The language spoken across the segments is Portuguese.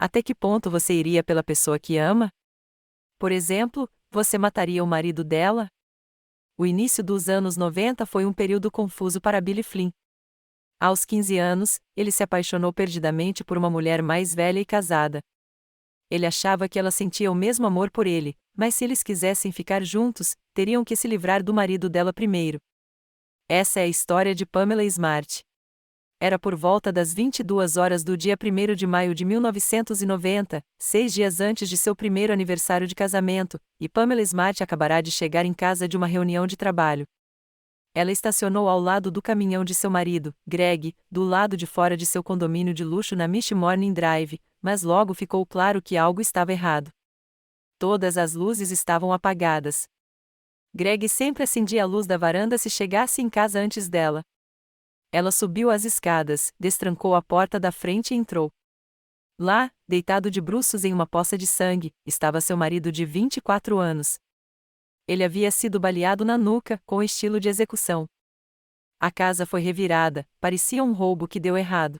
Até que ponto você iria pela pessoa que ama? Por exemplo, você mataria o marido dela? O início dos anos 90 foi um período confuso para Billy Flynn. Aos 15 anos, ele se apaixonou perdidamente por uma mulher mais velha e casada. Ele achava que ela sentia o mesmo amor por ele, mas se eles quisessem ficar juntos, teriam que se livrar do marido dela primeiro. Essa é a história de Pamela Smart. Era por volta das 22 horas do dia 1º de maio de 1990, 6 dias antes de seu primeiro aniversário de casamento, e Pamela Smart acabará de chegar em casa de uma reunião de trabalho. Ela estacionou ao lado do caminhão de seu marido, Greg, do lado de fora de seu condomínio de luxo na Mish Morning Drive, mas logo ficou claro que algo estava errado. Todas as luzes estavam apagadas. Greg sempre acendia a luz da varanda se chegasse em casa antes dela. Ela subiu as escadas, destrancou a porta da frente e entrou. Lá, deitado de bruços em uma poça de sangue, estava seu marido de 24 anos. Ele havia sido baleado na nuca, com estilo de execução. A casa foi revirada, parecia um roubo que deu errado.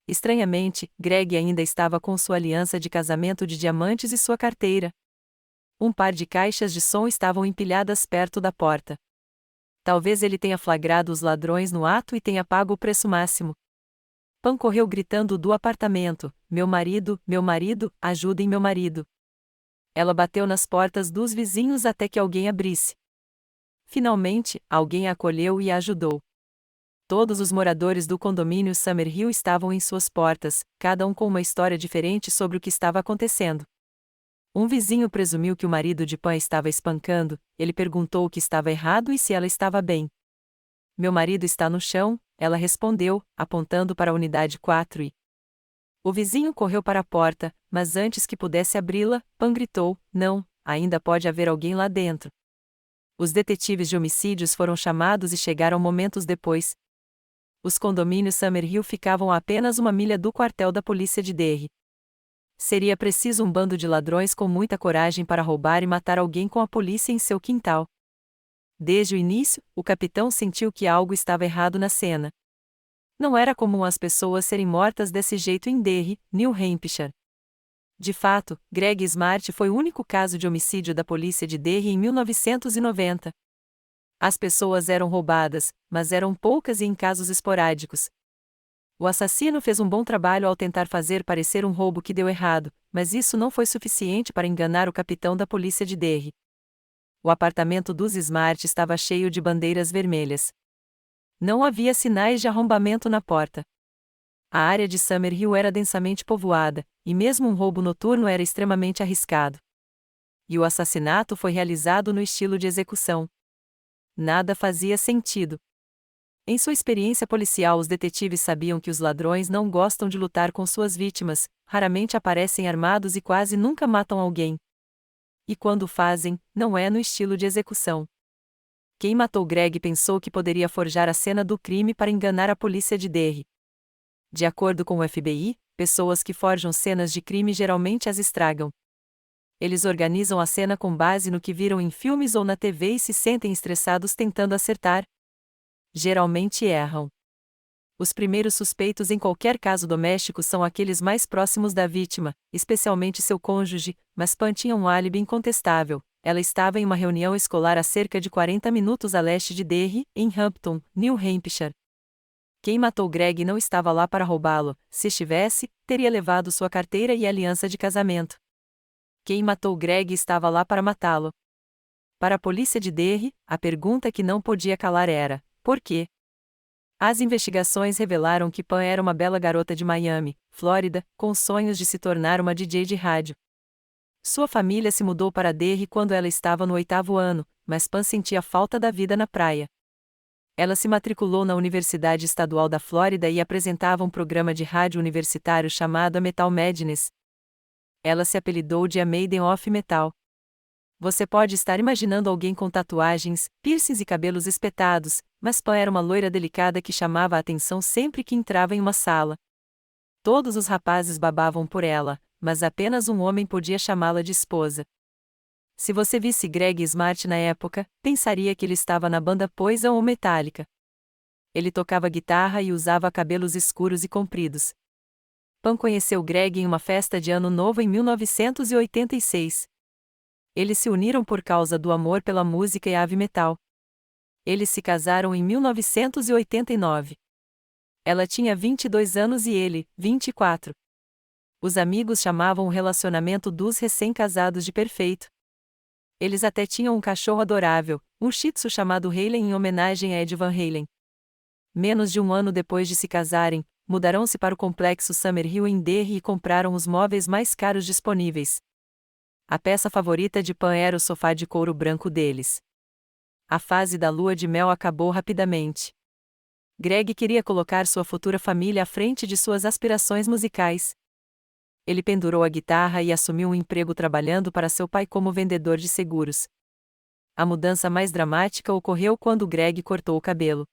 Estranhamente, Greg ainda estava com sua aliança de casamento de diamantes e sua carteira. Um par de caixas de som estavam empilhadas perto da porta. Talvez ele tenha flagrado os ladrões no ato e tenha pago o preço máximo. Pam correu gritando do apartamento: meu marido, ajudem meu marido. Ela bateu nas portas dos vizinhos até que alguém abrisse. Finalmente, alguém a acolheu e a ajudou. Todos os moradores do condomínio Summerhill estavam em suas portas, cada um com uma história diferente sobre o que estava acontecendo. Um vizinho presumiu que o marido de Pam estava espancando, ele perguntou o que estava errado e se ela estava bem. Meu marido está no chão, ela respondeu, apontando para a unidade 4 e... O vizinho correu para a porta, mas antes que pudesse abri-la, Pam gritou: não, ainda pode haver alguém lá dentro. Os detetives de homicídios foram chamados e chegaram momentos depois. Os condomínios Summerhill ficavam a apenas 1 milha do quartel da polícia de Derry. Seria preciso um bando de ladrões com muita coragem para roubar e matar alguém com a polícia em seu quintal. Desde o início, o capitão sentiu que algo estava errado na cena. Não era comum as pessoas serem mortas desse jeito em Derry, New Hampshire. De fato, Greg Smart foi o único caso de homicídio da polícia de Derry em 1990. As pessoas eram roubadas, mas eram poucas e em casos esporádicos. O assassino fez um bom trabalho ao tentar fazer parecer um roubo que deu errado, mas isso não foi suficiente para enganar o capitão da polícia de Derry. O apartamento dos Smart estava cheio de bandeiras vermelhas. Não havia sinais de arrombamento na porta. A área de Summerhill era densamente povoada, e mesmo um roubo noturno era extremamente arriscado. E o assassinato foi realizado no estilo de execução. Nada fazia sentido. Em sua experiência policial, os detetives sabiam que os ladrões não gostam de lutar com suas vítimas, raramente aparecem armados e quase nunca matam alguém. E quando o fazem, não é no estilo de execução. Quem matou Greg pensou que poderia forjar a cena do crime para enganar a polícia de Derry. De acordo com o FBI, pessoas que forjam cenas de crime geralmente as estragam. Eles organizam a cena com base no que viram em filmes ou na TV e se sentem estressados tentando acertar. Geralmente erram. Os primeiros suspeitos em qualquer caso doméstico são aqueles mais próximos da vítima, especialmente seu cônjuge, mas Pam tinha um álibi incontestável. Ela estava em uma reunião escolar a cerca de 40 minutos a leste de Derry, em Hampton, New Hampshire. Quem matou Greg não estava lá para roubá-lo; se estivesse, teria levado sua carteira e aliança de casamento. Quem matou Greg estava lá para matá-lo. Para a polícia de Derry, a pergunta que não podia calar era: por quê? As investigações revelaram que Pam era uma bela garota de Miami, Flórida, com sonhos de se tornar uma DJ de rádio. Sua família se mudou para Derry quando ela estava no 8º ano, mas Pam sentia falta da vida na praia. Ela se matriculou na Universidade Estadual da Flórida e apresentava um programa de rádio universitário chamado A Metal Madness. Ela se apelidou de A Maiden of Metal. Você pode estar imaginando alguém com tatuagens, piercings e cabelos espetados, mas Pam era uma loira delicada que chamava a atenção sempre que entrava em uma sala. Todos os rapazes babavam por ela, mas apenas um homem podia chamá-la de esposa. Se você visse Greg Smart na época, pensaria que ele estava na banda Poison ou Metallica. Ele tocava guitarra e usava cabelos escuros e compridos. Pam conheceu Greg em uma festa de Ano Novo em 1986. Eles se uniram por causa do amor pela música e heavy metal. Eles se casaram em 1989. Ela tinha 22 anos e ele, 24. Os amigos chamavam o relacionamento dos recém-casados de perfeito. Eles até tinham um cachorro adorável, um Shih Tzu chamado Halen em homenagem a Ed Van Halen. Menos de um ano depois de se casarem, mudaram-se para o complexo Summerhill em Derry e compraram os móveis mais caros disponíveis. A peça favorita de Pam era o sofá de couro branco deles. A fase da lua de mel acabou rapidamente. Greg queria colocar sua futura família à frente de suas aspirações musicais. Ele pendurou a guitarra e assumiu um emprego trabalhando para seu pai como vendedor de seguros. A mudança mais dramática ocorreu quando Greg cortou o cabelo.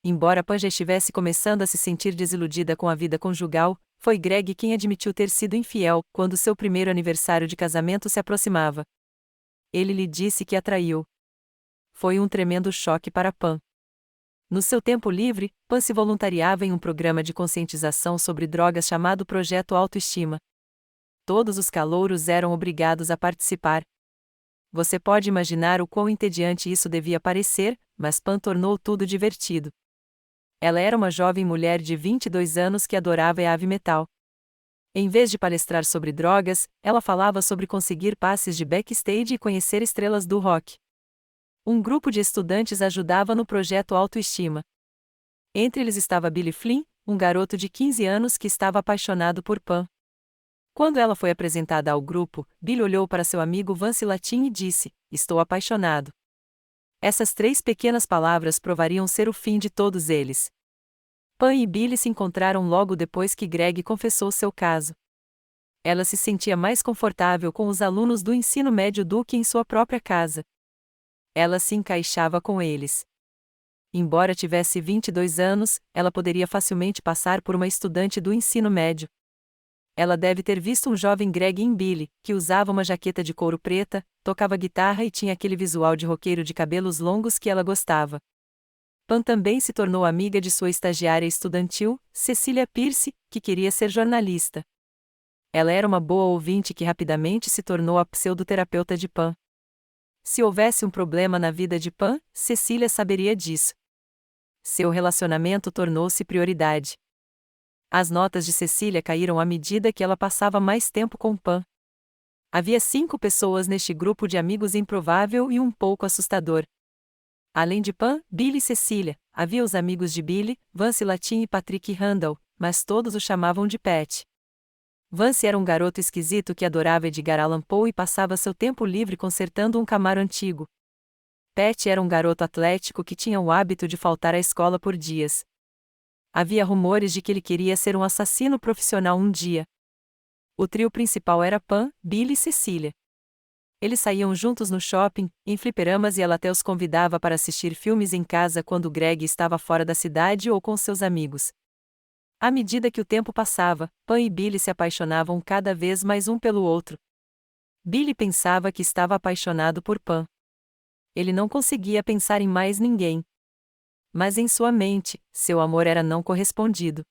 Embora Pam já estivesse começando a se sentir desiludida com a vida conjugal, foi Greg quem admitiu ter sido infiel quando seu primeiro aniversário de casamento se aproximava. Ele lhe disse que a traiu. Foi um tremendo choque para Pam. No seu tempo livre, Pam se voluntariava em um programa de conscientização sobre drogas chamado Projeto Autoestima. Todos os calouros eram obrigados a participar. Você pode imaginar o quão entediante isso devia parecer, mas Pam tornou tudo divertido. Ela era uma jovem mulher de 22 anos que adorava heavy metal. Em vez de palestrar sobre drogas, ela falava sobre conseguir passes de backstage e conhecer estrelas do rock. Um grupo de estudantes ajudava no projeto Autoestima. Entre eles estava Billy Flynn, um garoto de 15 anos que estava apaixonado por Pam. Quando ela foi apresentada ao grupo, Billy olhou para seu amigo Vance Latin e disse: "Estou apaixonado." Essas 3 pequenas palavras provariam ser o fim de todos eles. Pam e Billy se encontraram logo depois que Greg confessou seu caso. Ela se sentia mais confortável com os alunos do ensino médio do que em sua própria casa. Ela se encaixava com eles. Embora tivesse 22 anos, ela poderia facilmente passar por uma estudante do ensino médio. Ela deve ter visto um jovem Greg em Billy, que usava uma jaqueta de couro preta, tocava guitarra e tinha aquele visual de roqueiro de cabelos longos que ela gostava. Pam também se tornou amiga de sua estagiária estudantil, Cecília Pierce, que queria ser jornalista. Ela era uma boa ouvinte que rapidamente se tornou a pseudoterapeuta de Pam. Se houvesse um problema na vida de Pam, Cecília saberia disso. Seu relacionamento tornou-se prioridade. As notas de Cecília caíram à medida que ela passava mais tempo com Pam. Havia 5 pessoas neste grupo de amigos improvável e um pouco assustador. Além de Pam, Billy e Cecília, havia os amigos de Billy, Vance Latin e Patrick Randall, mas todos o chamavam de Pat. Vance era um garoto esquisito que adorava Edgar Allan Poe e passava seu tempo livre consertando um Camaro antigo. Pat era um garoto atlético que tinha o hábito de faltar à escola por dias. Havia rumores de que ele queria ser um assassino profissional um dia. O trio principal era Pam, Billy e Cecília. Eles saíam juntos no shopping, em fliperamas e ela até os convidava para assistir filmes em casa quando Greg estava fora da cidade ou com seus amigos. À medida que o tempo passava, Pam e Billy se apaixonavam cada vez mais um pelo outro. Billy pensava que estava apaixonado por Pam. Ele não conseguia pensar em mais ninguém. Mas em sua mente, seu amor era não correspondido.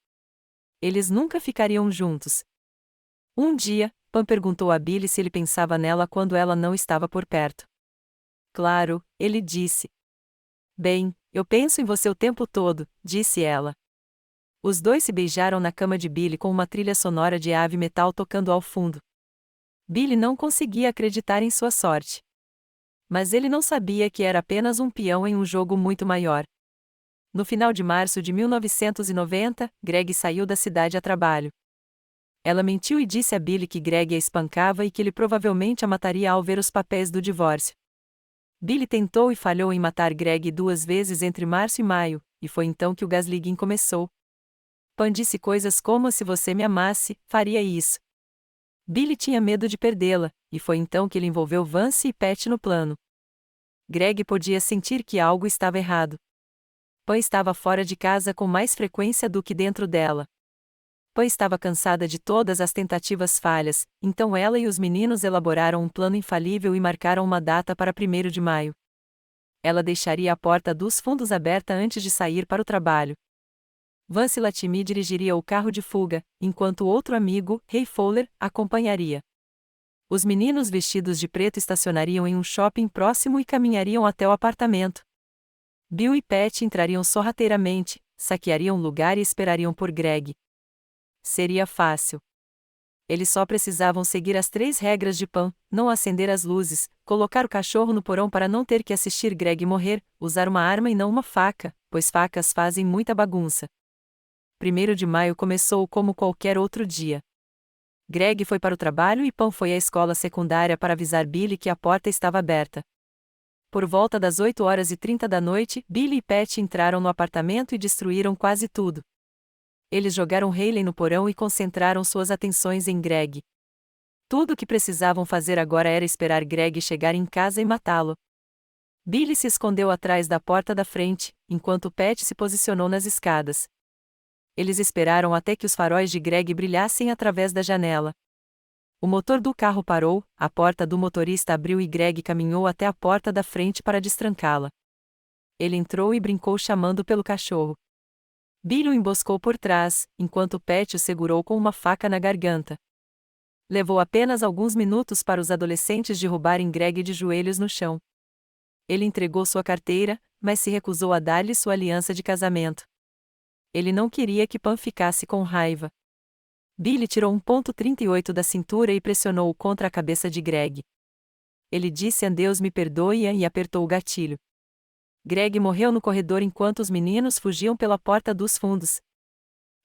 Eles nunca ficariam juntos. Um dia, Pam perguntou a Billy se ele pensava nela quando ela não estava por perto. Claro, ele disse. Bem, eu penso em você o tempo todo, disse ela. Os dois se beijaram na cama de Billy com uma trilha sonora de heavy metal tocando ao fundo. Billy não conseguia acreditar em sua sorte. Mas ele não sabia que era apenas um peão em um jogo muito maior. No final de março de 1990, Greg saiu da cidade a trabalho. Ela mentiu e disse a Billy que Greg a espancava e que ele provavelmente a mataria ao ver os papéis do divórcio. Billy tentou e falhou em matar Greg 2 vezes entre março e maio, e foi então que o gaslighting começou. Pam disse coisas como: "Se você me amasse, faria isso." Billy tinha medo de perdê-la, e foi então que ele envolveu Vance e Pat no plano. Greg podia sentir que algo estava errado. Pam estava fora de casa com mais frequência do que dentro dela. Pam estava cansada de todas as tentativas falhas, então ela e os meninos elaboraram um plano infalível e marcaram uma data para 1º de maio. Ela deixaria a porta dos fundos aberta antes de sair para o trabalho. Vance Latimi dirigiria o carro de fuga, enquanto outro amigo, Ray Fowler, acompanharia. Os meninos vestidos de preto estacionariam em um shopping próximo e caminhariam até o apartamento. Bill e Pat entrariam sorrateiramente, saqueariam o lugar e esperariam por Greg. Seria fácil. Eles só precisavam seguir as 3 regras de Pam: não acender as luzes, colocar o cachorro no porão para não ter que assistir Greg morrer, usar uma arma e não uma faca, pois facas fazem muita bagunça. 1º de maio começou como qualquer outro dia. Greg foi para o trabalho e Pam foi à escola secundária para avisar Billy que a porta estava aberta. Por volta das 8h30 da noite, Billy e Pat entraram no apartamento e destruíram quase tudo. Eles jogaram Hayley no porão e concentraram suas atenções em Greg. Tudo o que precisavam fazer agora era esperar Greg chegar em casa e matá-lo. Billy se escondeu atrás da porta da frente, enquanto Pat se posicionou nas escadas. Eles esperaram até que os faróis de Greg brilhassem através da janela. O motor do carro parou, a porta do motorista abriu e Greg caminhou até a porta da frente para destrancá-la. Ele entrou e brincou chamando pelo cachorro. Billy o emboscou por trás, enquanto Pat o segurou com uma faca na garganta. Levou apenas alguns minutos para os adolescentes derrubarem Greg de joelhos no chão. Ele entregou sua carteira, mas se recusou a dar-lhe sua aliança de casamento. Ele não queria que Pam ficasse com raiva. Billy tirou um .38 da cintura e pressionou-o contra a cabeça de Greg. Ele disse "Deus me perdoe" e apertou o gatilho. Greg morreu no corredor enquanto os meninos fugiam pela porta dos fundos.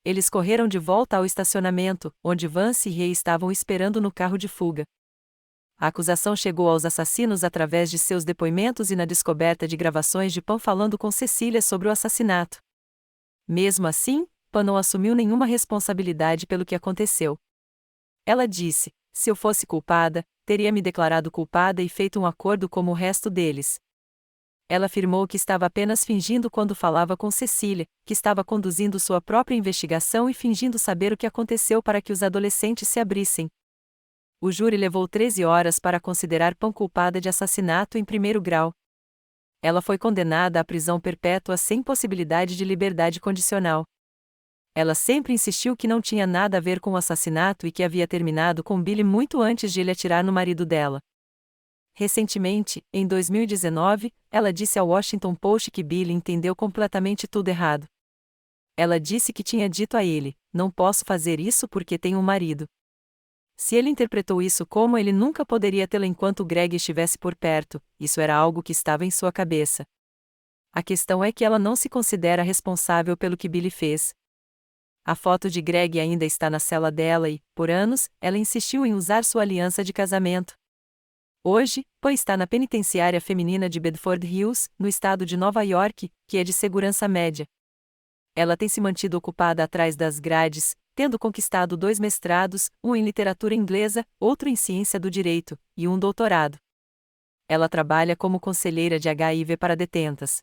Eles correram de volta ao estacionamento, onde Vance e Ray estavam esperando no carro de fuga. A acusação chegou aos assassinos através de seus depoimentos e na descoberta de gravações de Pam falando com Cecília sobre o assassinato. Mesmo assim, Pam não assumiu nenhuma responsabilidade pelo que aconteceu. Ela disse: "Se eu fosse culpada, teria me declarado culpada e feito um acordo como o resto deles." Ela afirmou que estava apenas fingindo quando falava com Cecília, que estava conduzindo sua própria investigação e fingindo saber o que aconteceu para que os adolescentes se abrissem. O júri levou 13 horas para considerar Pam culpada de assassinato em 1º grau. Ela foi condenada à prisão perpétua sem possibilidade de liberdade condicional. Ela sempre insistiu que não tinha nada a ver com o assassinato e que havia terminado com Billy muito antes de ele atirar no marido dela. Recentemente, em 2019, ela disse ao Washington Post que Billy entendeu completamente tudo errado. Ela disse que tinha dito a ele: "Não posso fazer isso porque tenho um marido." Se ele interpretou isso como ele nunca poderia tê-la enquanto Greg estivesse por perto, isso era algo que estava em sua cabeça. A questão é que ela não se considera responsável pelo que Billy fez. A foto de Greg ainda está na cela dela e, por anos, ela insistiu em usar sua aliança de casamento. Hoje, Pam está na penitenciária feminina de Bedford Hills, no estado de Nova York, que é de segurança média. Ela tem se mantido ocupada atrás das grades, tendo conquistado 2 mestrados, um em literatura inglesa, outro em ciência do direito, e um doutorado. Ela trabalha como conselheira de HIV para detentas.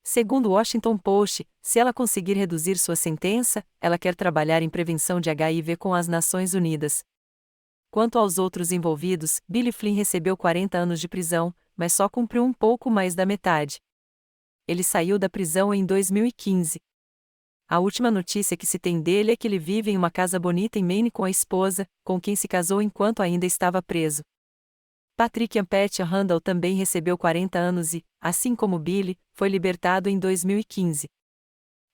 Segundo o Washington Post, se ela conseguir reduzir sua sentença, ela quer trabalhar em prevenção de HIV com as Nações Unidas. Quanto aos outros envolvidos, Billy Flynn recebeu 40 anos de prisão, mas só cumpriu um pouco mais da metade. Ele saiu da prisão em 2015. A última notícia que se tem dele é que ele vive em uma casa bonita em Maine com a esposa, com quem se casou enquanto ainda estava preso. Patrick Ampetia Randall também recebeu 40 anos e, assim como Billy, foi libertado em 2015.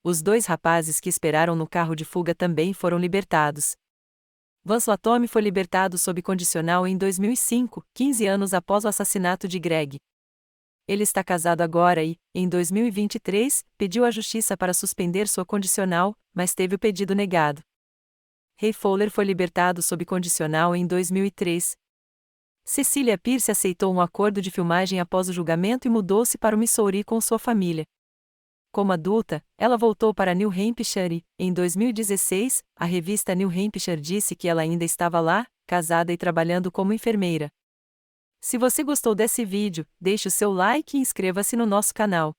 Os 2 rapazes que esperaram no carro de fuga também foram libertados. Vance Latome foi libertado sob condicional em 2005, 15 anos após o assassinato de Greg. Ele está casado agora e, em 2023, pediu à justiça para suspender sua condicional, mas teve o pedido negado. Ray Fowler foi libertado sob condicional em 2003. Cecília Pierce aceitou um acordo de filmagem após o julgamento e mudou-se para o Missouri com sua família. Como adulta, ela voltou para New Hampshire e, em 2016, a revista New Hampshire disse que ela ainda estava lá, casada e trabalhando como enfermeira. Se você gostou desse vídeo, deixe o seu like e inscreva-se no nosso canal.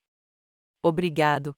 Obrigado.